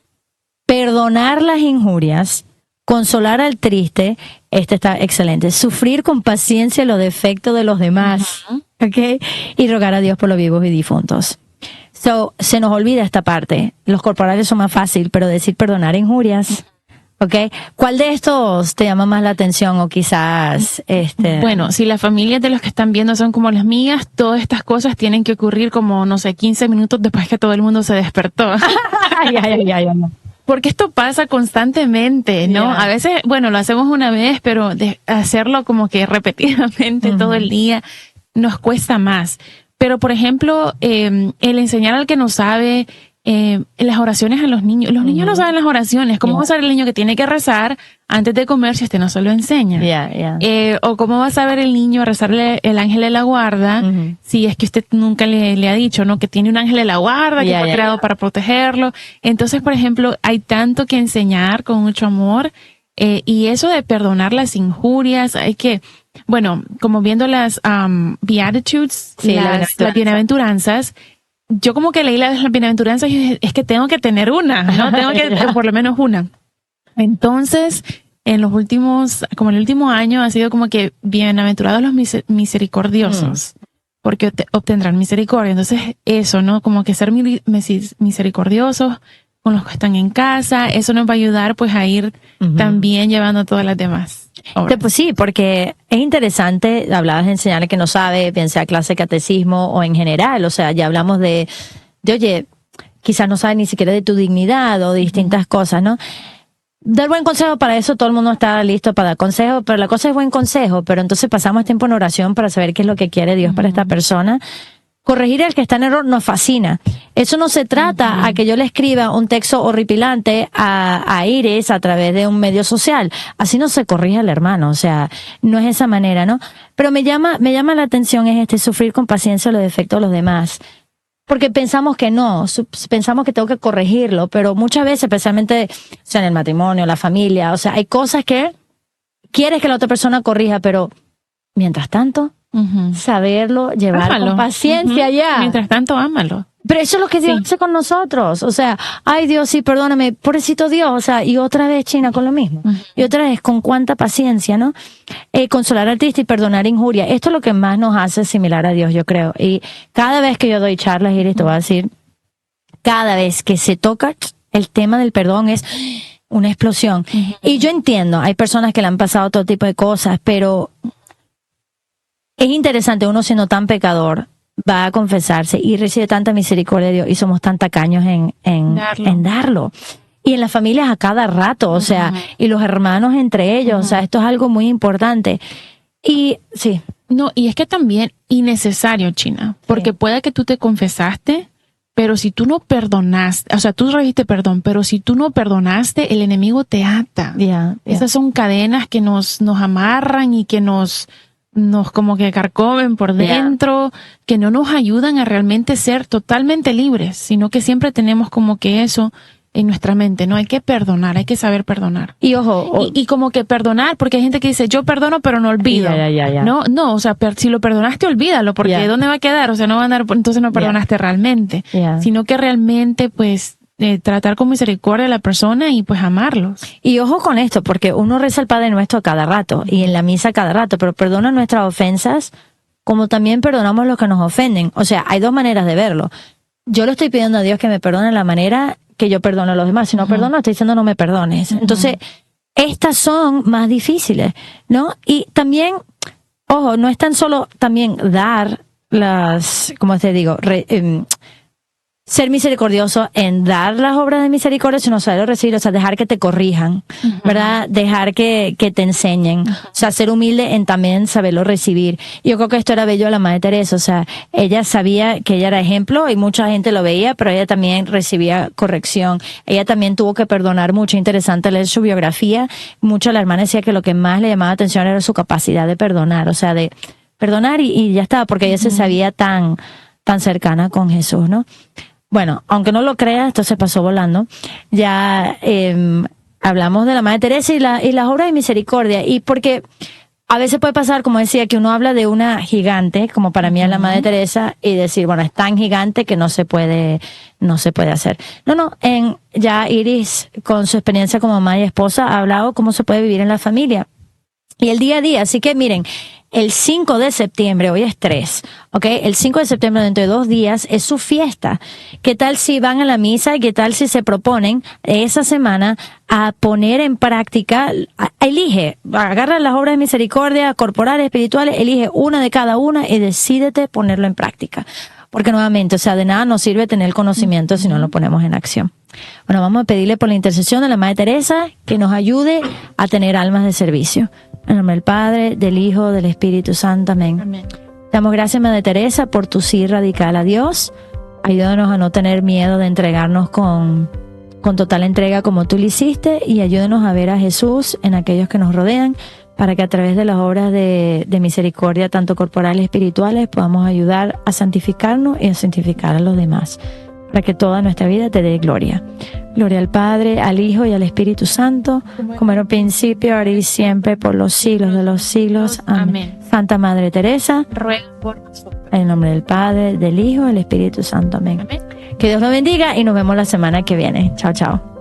Perdonar las injurias. Consolar al triste, este está excelente. Sufrir con paciencia los defectos de los demás. ¿ok? Y rogar a Dios por los vivos y difuntos. Se nos olvida esta parte. Los corporales son más fácil, pero decir perdonar injurias, ¿ok? ¿Cuál de estos te llama más la atención o quizás Bueno, si las familias de los que están viendo son como las mías, todas estas cosas tienen que ocurrir como, no sé, 15 minutos después que todo el mundo se despertó. Ay. Porque esto pasa constantemente, ¿no? Yeah. A veces, bueno, lo hacemos una vez, pero de hacerlo como que repetidamente todo el día nos cuesta más. Pero, por ejemplo, el enseñar al que no sabe las oraciones a los niños. Los niños no saben las oraciones. ¿Cómo va a saber el niño que tiene que rezar antes de comer si no se lo enseña? O cómo va a saber el niño a rezarle el ángel de la guarda si es que usted nunca le ha dicho, ¿no? Que tiene un ángel de la guarda que fue creado para protegerlo. Entonces, por ejemplo, hay tanto que enseñar con mucho amor. Y eso de perdonar las injurias, hay que, bueno, como viendo las Beatitudes, las bienaventuranzas, yo como que leí las bienaventuranzas y dije, es que tengo que tener una, ¿no? Tengo que por lo menos una. Entonces, en los últimos, como en el último año, ha sido como que bienaventurados los misericordiosos, porque obtendrán misericordia. Entonces, eso, ¿no? Como que ser misericordiosos con los que están en casa, eso nos va a ayudar pues a ir también llevando a todas las demás obras. Pues sí, porque es interesante, hablabas de enseñar al que no sabe, bien sea clase de catecismo o en general, o sea, ya hablamos de oye, quizás no sabe ni siquiera de tu dignidad o de distintas cosas, ¿no? Dar buen consejo, para eso todo el mundo está listo para dar consejo, pero la cosa es buen consejo, pero entonces pasamos tiempo en oración para saber qué es lo que quiere Dios para esta persona. Corregir al que está en error nos fascina. Eso no se trata a que yo le escriba un texto horripilante a Iris a través de un medio social. Así no se corrige al hermano, o sea, no es esa manera, ¿no? Pero me llama la atención sufrir con paciencia los defectos de los demás. Porque pensamos que no, pensamos que tengo que corregirlo, pero muchas veces, especialmente en el matrimonio, la familia, o sea, hay cosas que quieres que la otra persona corrija, pero mientras tanto, saberlo llevar con paciencia ya. Mientras tanto, ámalo. Pero eso es lo que Dios hace con nosotros. O sea, ay Dios, sí, perdóname, pobrecito Dios. O sea, y otra vez China con lo mismo. Y otra vez con cuánta paciencia, ¿no? Consolar al triste y perdonar injuria. Esto es lo que más nos hace similar a Dios, yo creo. Y cada vez que yo doy charlas, Iris, te voy a decir, cada vez que se toca el tema del perdón es una explosión. Y yo entiendo, hay personas que le han pasado todo tipo de cosas, pero es interesante, uno siendo tan pecador, va a confesarse y recibe tanta misericordia de Dios y somos tan tacaños en darlo. Y en las familias a cada rato, o sea, y los hermanos entre ellos, o sea, esto es algo muy importante. Y sí. No, y es que también innecesario, China, porque puede que tú te confesaste, pero si tú no perdonaste, o sea, tú recibiste perdón, pero si tú no perdonaste, el enemigo te ata. Esas son cadenas que nos amarran y que nos como que carcomen por dentro, que no nos ayudan a realmente ser totalmente libres, sino que siempre tenemos como que eso en nuestra mente, ¿no? Hay que perdonar, hay que saber perdonar. Y ojo, y como que perdonar, porque hay gente que dice, yo perdono pero no olvido. No, o sea, si lo perdonaste, olvídalo, porque ¿dónde va a quedar? O sea, no va a andar, entonces no perdonaste realmente, sino que realmente, pues, tratar con misericordia a la persona y pues amarlos. Y ojo con esto, porque uno reza el Padre Nuestro cada rato y en la misa cada rato, pero perdona nuestras ofensas como también perdonamos los que nos ofenden. O sea, hay dos maneras de verlo. Yo le estoy pidiendo a Dios que me perdone la manera que yo perdono a los demás. Si no perdono, estoy diciendo no me perdones. Entonces, estas son más difíciles, ¿no? Y también, ojo, no es tan solo también dar las, ¿cómo te digo? Ser misericordioso en dar las obras de misericordia, sino saberlo recibir, o sea, dejar que te corrijan, ¿verdad? Dejar que te enseñen, o sea, ser humilde en también saberlo recibir. Yo creo que esto era bello de la Madre Teresa, o sea, ella sabía que ella era ejemplo y mucha gente lo veía, pero ella también recibía corrección. Ella también tuvo que perdonar mucho. Interesante leer su biografía. Mucho la hermana decía que lo que más le llamaba atención era su capacidad de perdonar, o sea, de perdonar y ya estaba, porque ella se sabía tan cercana con Jesús, ¿no? Bueno, aunque no lo creas, esto se pasó volando. Ya hablamos de la Madre Teresa y las obras de misericordia. Y porque a veces puede pasar, como decía, que uno habla de una gigante, como para mí es la Madre Teresa, y decir, bueno, es tan gigante que no se puede hacer. No, ya Iris, con su experiencia como mamá y esposa, ha hablado cómo se puede vivir en la familia. Y el día a día. Así que miren, el 5 de septiembre, hoy es 3, ¿ok? El 5 de septiembre, dentro de 2 días, es su fiesta. ¿Qué tal si van a la misa y qué tal si se proponen esa semana a poner en práctica? Elige, agarra las obras de misericordia, corporales, espirituales, elige una de cada una y decídete ponerlo en práctica. Porque nuevamente, o sea, de nada nos sirve tener conocimiento si no lo ponemos en acción. Bueno, vamos a pedirle por la intercesión de la Madre Teresa que nos ayude a tener almas de servicio. En nombre del Padre, del Hijo, del Espíritu Santo. Amén. Amén. Damos gracias, Madre Teresa, por tu sí radical a Dios. Ayúdanos a no tener miedo de entregarnos con total entrega como tú lo hiciste, y ayúdanos a ver a Jesús en aquellos que nos rodean, para que a través de las obras de misericordia, tanto corporales y espirituales, podamos ayudar a santificarnos y a santificar a los demás, para que toda nuestra vida te dé gloria. Gloria al Padre, al Hijo y al Espíritu Santo, como era al principio, ahora y siempre, por los siglos de los siglos. Amén. Santa Madre Teresa, ruega por nosotros. en el nombre del Padre, del Hijo y del Espíritu Santo. Amén. Amén. Que Dios los bendiga y nos vemos la semana que viene. Chao, chao.